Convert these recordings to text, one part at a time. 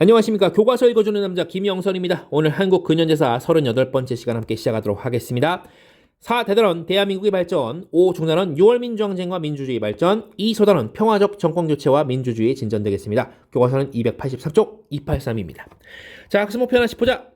안녕하십니까. 교과서 읽어주는 남자 김영선입니다. 오늘 한국 근현대사 38번째 시간 함께 시작하도록 하겠습니다. 4. 대단원 대한민국의 발전, 5. 중단원 6월 민주항쟁과 민주주의 발전, 2. 소단원 평화적 정권교체와 민주주의의 진전 되겠습니다. 교과서는 283쪽 283입니다. 자, 학습 목표 하나씩 보자.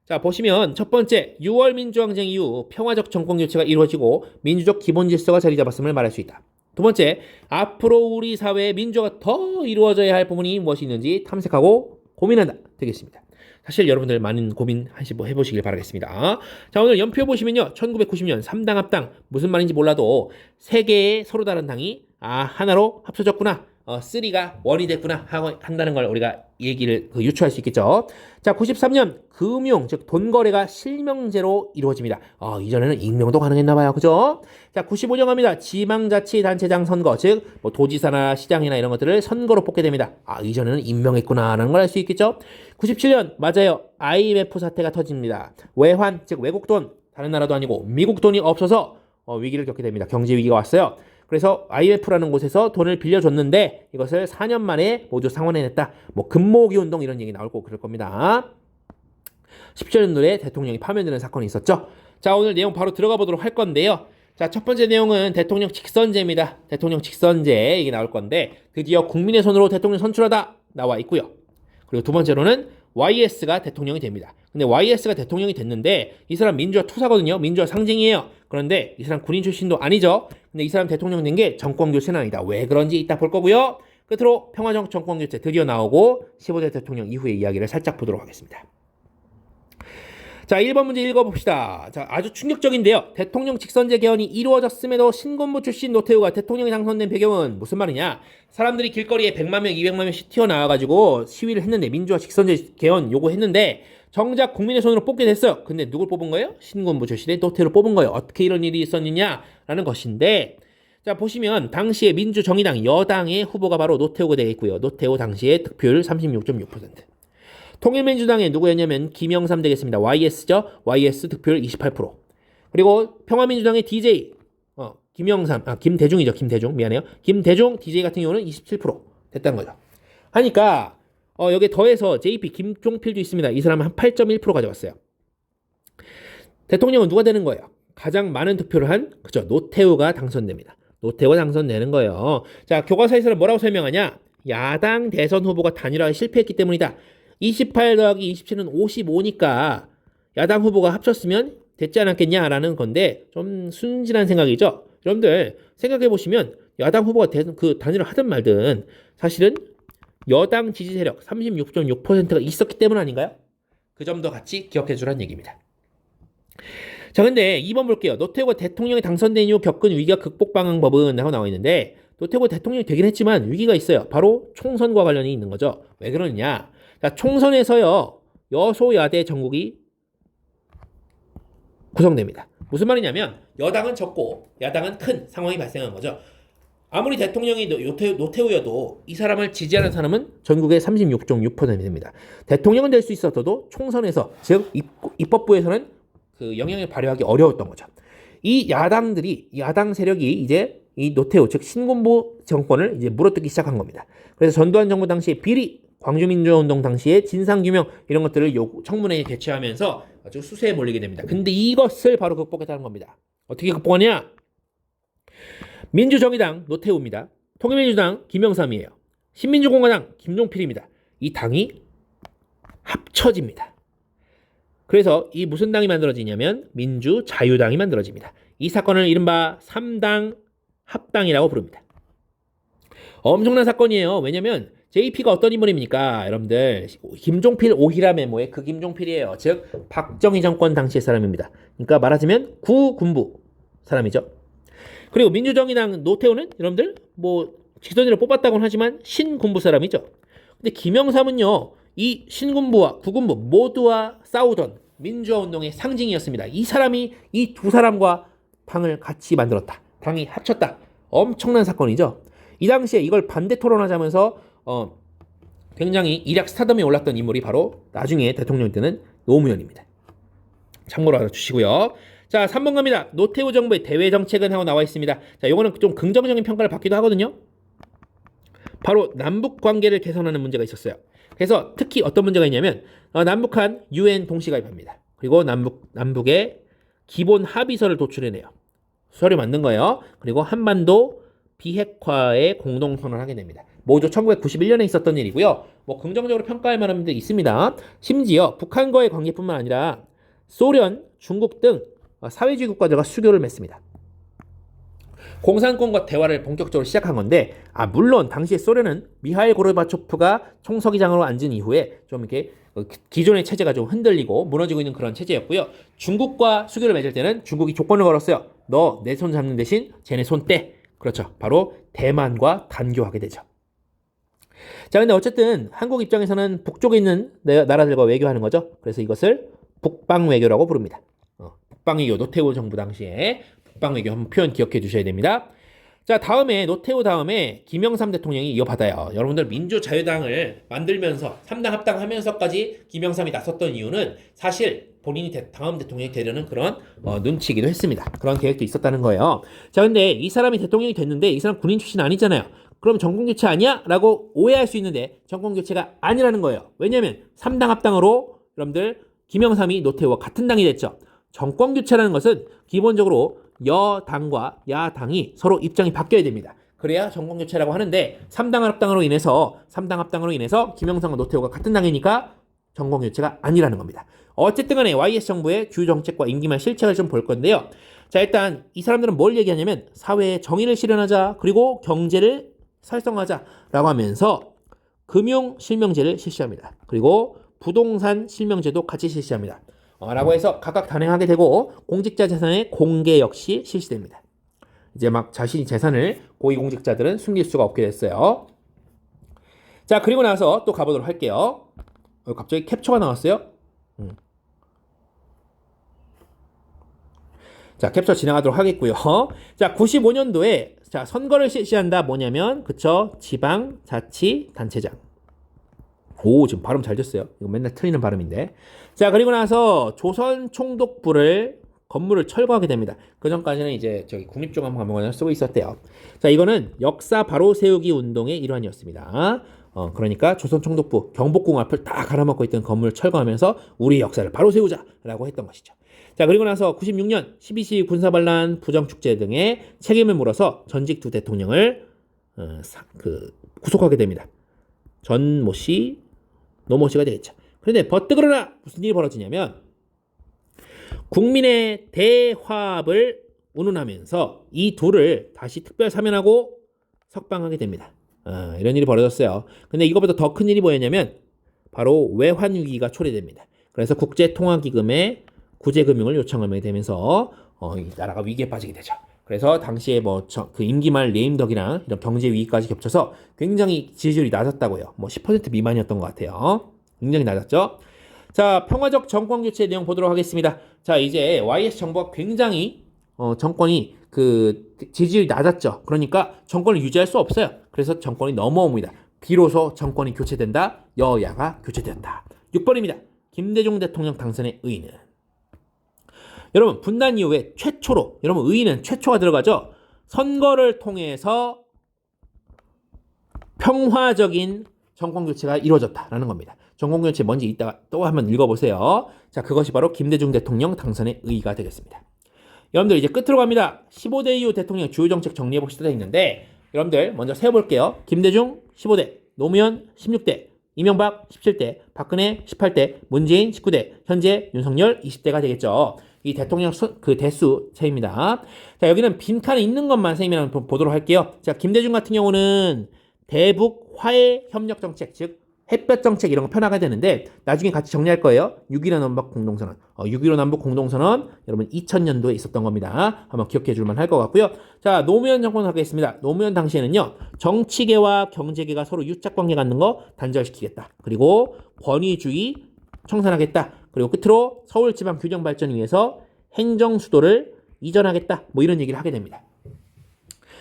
자, 보시면 첫 번째, 6월 민주항쟁 이후 평화적 정권교체가 이루어지고 민주적 기본질서가 자리 잡았음을 말할 수 있다. 두 번째, 앞으로 우리 사회의 민주화가 더 이루어져야 할 부분이 무엇이 있는지 탐색하고 고민한다 되겠습니다. 사실 여러분들 많은 고민 해보시길 바라겠습니다. 자, 오늘 연표 보시면요, 1990년 3당 합당, 무슨 말인지 몰라도 세 개의 서로 다른 당이 하나로 합쳐졌구나, 3가 1이 됐구나 한다는 걸 우리가 얘기를 유추할 수 있겠죠. 자, 93년 금융, 즉 돈거래가 실명제로 이루어집니다. 이전에는 익명도 가능했나 봐요. 그죠? 자, 95년 갑니다. 지방자치단체장 선거, 즉 도지사나 시장이나 이런 것들을 선거로 뽑게 됩니다. 이전에는 임명했구나라는 걸 알 수 있겠죠. 97년 맞아요. IMF 사태가 터집니다. 외환, 즉 외국 돈, 다른 나라도 아니고 미국 돈이 없어서 위기를 겪게 됩니다. 경제 위기가 왔어요. 그래서 IMF라는 곳에서 돈을 빌려줬는데 이것을 4년 만에 모두 상환해냈다. 금모으기 운동 이런 얘기 나올 거고 그럴 겁니다. 17년도에 대통령이 파면되는 사건이 있었죠. 자, 오늘 내용 바로 들어가 보도록 할 건데요. 자, 첫 번째 내용은 대통령 직선제입니다. 대통령 직선제 이게 나올 건데 드디어 국민의 손으로 대통령 선출하다 나와 있고요. 그리고 두 번째로는 YS가 대통령이 됩니다. 근데 YS가 대통령이 됐는데 이 사람 민주화 투사거든요. 민주화 상징이에요. 그런데 이 사람 군인 출신도 아니죠. 근데 이 사람 대통령 된 게 정권교체는 아니다. 왜 그런지 이따 볼 거고요. 끝으로 평화적 정권교체 드디어 나오고 15대 대통령 이후의 이야기를 살짝 보도록 하겠습니다. 자, 1번 문제 읽어봅시다. 자, 아주 충격적인데요. 대통령 직선제 개헌이 이루어졌음에도 신군부 출신 노태우가 대통령이 당선된 배경은 무슨 말이냐? 사람들이 길거리에 100만 명, 200만 명씩 튀어나와가지고 시위를 했는데, 민주화 직선제 개헌 요구했는데 정작 국민의 손으로 뽑게 됐어요. 근데 누굴 뽑은 거예요? 신군부 출신의 노태우를 뽑은 거예요. 어떻게 이런 일이 있었느냐라는 것인데, 자, 보시면 당시에 민주정의당 여당의 후보가 바로 노태우가 되겠고요. 노태우 당시에 득표율 36.6%. 통일민주당에 누구였냐면 김영삼 되겠습니다. YS죠. YS 득표율 28%. 그리고 평화민주당의 DJ 김대중이죠. 김대중 미안해요. 김대중 DJ 같은 경우는 27% 됐다는 거죠. 하니까 여기에 더해서 JP 김종필도 있습니다. 이 사람은 한 8.1% 가져갔어요. 대통령은 누가 되는 거예요? 가장 많은 투표를 한 그죠, 노태우가 당선됩니다. 노태우가 당선되는 거예요. 자, 교과서에서는 뭐라고 설명하냐? 야당 대선 후보가 단일화에 실패했기 때문이다. 28 더하기 27은 55니까 야당 후보가 합쳤으면 됐지 않았겠냐라는 건데 좀 순진한 생각이죠. 여러분들 생각해보시면 야당 후보가 단일화 하든 말든 사실은 여당 지지 세력 36.6%가 있었기 때문 아닌가요? 그 점도 같이 기억해주라는 얘기입니다. 자, 근데 2번 볼게요. 노태우가 대통령이 당선된 이후 겪은 위기와 극복 방법은 하고 나와 있는데 노태우가 대통령이 되긴 했지만 위기가 있어요. 바로 총선과 관련이 있는 거죠. 왜 그러느냐? 자, 총선에서요, 여소야대 정국이 구성됩니다. 무슨 말이냐면 여당은 적고 야당은 큰 상황이 발생한 거죠. 아무리 대통령이 노태우여도 이 사람을 지지하는 사람은 전국의 36.6%입니다. 대통령은 될 수 있었어도 총선에서, 즉 입법부에서는 그 영향을 발휘하기 어려웠던 거죠. 이 야당 세력이 이제 이 노태우, 즉 신군부 정권을 이제 물어뜯기 시작한 겁니다. 그래서 전두환 정부 당시에 비리, 광주민주화운동 당시에 진상규명 이런 것들을 청문회에 제출하면서 아주 수세에 몰리게 됩니다. 근데 이것을 바로 극복했다는 겁니다. 어떻게 극복하냐? 민주정의당 노태우입니다. 통일민주당 김영삼이에요. 신민주공화당 김종필입니다. 이 당이 합쳐집니다. 그래서 이 무슨 당이 만들어지냐면 민주자유당이 만들어집니다. 이 사건을 이른바 3당 합당이라고 부릅니다. 엄청난 사건이에요. 왜냐면 JP가 어떤 인물입니까? 여러분들 김종필 오히라 메모의 그 김종필이에요. 즉 박정희 정권 당시의 사람입니다. 그러니까 말하자면 구군부 사람이죠. 그리고 민주정의당 노태우는 여러분들 직선제로 뽑았다고는 하지만 신군부 사람이죠. 근데 김영삼은요, 이 신군부와 구군부 모두와 싸우던 민주화운동의 상징이었습니다. 이 사람이 이 두 사람과 당을 같이 만들었다. 당이 합쳤다. 엄청난 사건이죠. 이 당시에 이걸 반대 토론하자면서 굉장히 일약 스타덤에 올랐던 인물이 바로 나중에 대통령이 되는 노무현입니다. 참고로 알아주시고요. 자, 3번 갑니다. 노태우 정부의 대외 정책은 하고 나와 있습니다. 자, 요거는 좀 긍정적인 평가를 받기도 하거든요. 바로 남북 관계를 개선하는 문제가 있었어요. 그래서 특히 어떤 문제가 있냐면 남북한 UN 동시가입합니다. 그리고 남북의 기본 합의서를 도출해내요. 서류 만든 거예요. 그리고 한반도 비핵화에 공동선언을 하게 됩니다. 모두 1991년에 있었던 일이고요. 뭐 긍정적으로 평가할 만한 분들이 있습니다. 심지어 북한과의 관계뿐만 아니라 소련, 중국 등 사회주의 국가들과 수교를 맺습니다. 공산권과 대화를 본격적으로 시작한 건데, 물론 당시에 소련은 미하일 고르바초프가 총서기장으로 앉은 이후에 좀 이렇게 기존의 체제가 좀 흔들리고 무너지고 있는 그런 체제였고요. 중국과 수교를 맺을 때는 중국이 조건을 걸었어요. 너 내 손 잡는 대신 쟤네 손 떼. 그렇죠. 바로 대만과 단교하게 되죠. 자, 근데 어쨌든 한국 입장에서는 북쪽에 있는 나라들과 외교하는 거죠. 그래서 이것을 북방 외교라고 부릅니다. 북방 외교, 노태우 정부 당시에 북방 외교 한번 표현 기억해 주셔야 됩니다. 자, 다음에 노태우 다음에 김영삼 대통령이 이어받아요. 여러분들 민주자유당을 만들면서 3당 합당하면서까지 김영삼이 나섰던 이유는 사실 본인이 다음 대통령이 되려는 그런 눈치이기도 했습니다. 그런 계획도 있었다는 거예요. 자, 근데 이 사람이 대통령이 됐는데 이 사람 군인 출신 아니잖아요. 그럼 정권교체 아니야? 라고 오해할 수 있는데 정권교체가 아니라는 거예요. 왜냐하면 3당 합당으로 여러분들 김영삼이 노태우와 같은 당이 됐죠. 정권교체라는 것은 기본적으로 여당과 야당이 서로 입장이 바뀌어야 됩니다. 그래야 정권교체라고 하는데 3당 합당으로 인해서 김영삼과 노태우가 같은 당이니까 정권교체가 아니라는 겁니다. 어쨌든 간에 YS 정부의 주요 정책과 임기말 실책을 좀 볼 건데요. 자, 일단 이 사람들은 뭘 얘기하냐면 사회의 정의를 실현하자, 그리고 경제를 활성화하자라고 하면서 금융 실명제를 실시합니다. 그리고 부동산 실명제도 같이 실시합니다. 라고 해서 각각 단행하게 되고 공직자 재산의 공개 역시 실시됩니다. 이제 막 자신이 재산을 고위공직자들은 숨길 수가 없게 됐어요. 자, 그리고 나서 또 가보도록 할게요. 갑자기 캡처가 나왔어요. 자, 캡처 진행하도록 하겠고요. 자, 95년도에 자, 선거를 실시한다. 뭐냐면 그쵸? 지방자치단체장. 오, 지금 발음 잘 됐어요. 이거 맨날 틀리는 발음인데. 자, 그리고 나서 조선총독부를 건물을 철거하게 됩니다. 그 전까지는 이제 저기 국립중앙박물관을 쓰고 있었대요. 자, 이거는 역사 바로 세우기 운동의 일환이었습니다. 그러니까 조선총독부 경복궁 앞을 딱 갈아먹고 있던 건물을 철거하면서 우리 역사를 바로 세우자라고 했던 것이죠. 자, 그리고 나서 96년 12.12 군사반란 부정축제 등의 책임을 물어서 전직 두 대통령을 구속하게 됩니다. 전모 씨, 노모 씨가 되겠죠. 그런데 버뜩그러나 무슨 일이 벌어지냐면 국민의 대화합을 운운하면서 이 둘을 다시 특별 사면하고 석방하게 됩니다. 이런 일이 벌어졌어요. 근데 이거보다 더 큰 일이 뭐였냐면 바로 외환위기가 초래됩니다. 그래서 국제통화기금에 구제금융을 요청하게 되면서 이 나라가 위기에 빠지게 되죠. 그래서 당시에 그 임기말 레임덕이랑 이런 경제 위기까지 겹쳐서 굉장히 지지율이 낮았다고요. 10% 미만이었던 것 같아요. 굉장히 낮았죠. 자, 평화적 정권 교체 내용 보도록 하겠습니다. 자, 이제 YS 정부가 굉장히 정권이 지지율이 낮았죠. 그러니까 정권을 유지할 수 없어요. 그래서 정권이 넘어옵니다. 비로소 정권이 교체된다. 여야가 교체되었다. 6번입니다. 김대중 대통령 당선의 의의는. 여러분, 분단 이후에 최초로, 여러분 의의는 최초가 들어가죠. 선거를 통해서 평화적인 정권 교체가 이루어졌다라는 겁니다. 정권 교체 뭔지 이따가 또 한번 읽어보세요. 자, 그것이 바로 김대중 대통령 당선의 의의가 되겠습니다. 여러분들 이제 끝으로 갑니다. 15대 이후 대통령 주요 정책 정리해봅시다 되어 있는데 여러분들 먼저 세어볼게요. 김대중 15대, 노무현 16대, 이명박 17대, 박근혜 18대, 문재인 19대, 현재 윤석열 20대가 되겠죠. 이 대통령 대수 세입니다. 자, 여기는 빈칸에 있는 것만 선생님이랑 한번 보도록 할게요. 자, 김대중 같은 경우는 대북 화해 협력 정책, 즉 햇볕 정책 이런 거 펴나가야 되는데 나중에 같이 정리할 거예요. 6.15 남북 공동선언. 6.15 남북 공동선언 여러분 2000년도에 있었던 겁니다. 한번 기억해 줄만 할 것 같고요. 자, 노무현 정권 하겠습니다. 노무현 당시에는요. 정치계와 경제계가 서로 유착관계 갖는 거 단절시키겠다. 그리고 권위주의 청산하겠다. 그리고 끝으로 서울지방균형발전을 위해서 행정수도를 이전하겠다. 이런 얘기를 하게 됩니다.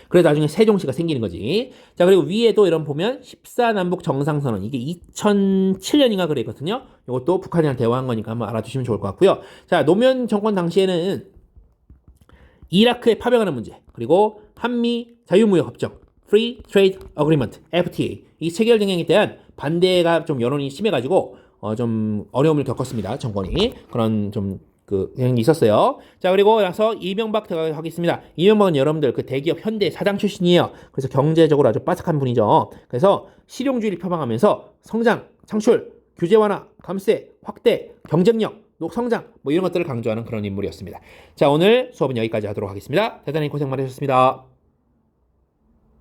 그래서 나중에 세종시가 생기는 거지. 자, 그리고 위에도 이런 보면 14남북 정상선언. 이게 2007년인가 그랬거든요. 이것도 북한이랑 대화한 거니까 한번 알아두시면 좋을 것 같고요. 자, 노무현 정권 당시에는 이라크에 파병하는 문제, 그리고 한미 자유무역협정, Free Trade Agreement, FTA. 이 체결 정행에 대한 반대가 좀 여론이 심해가지고 좀 어려움을 겪었습니다. 정권이 그런 좀 그 경향이 있었어요. 자, 그리고 나서 이명박 하겠습니다. 이명박은 여러분들 그 대기업 현대 사장 출신이에요. 그래서 경제적으로 아주 빠삭한 분이죠. 그래서 실용주의를 표방하면서 성장, 창출, 규제 완화, 감세, 확대, 경쟁력, 성장 뭐 이런 것들을 강조하는 그런 인물이었습니다. 자, 오늘 수업은 여기까지 하도록 하겠습니다. 대단히 고생 많으셨습니다.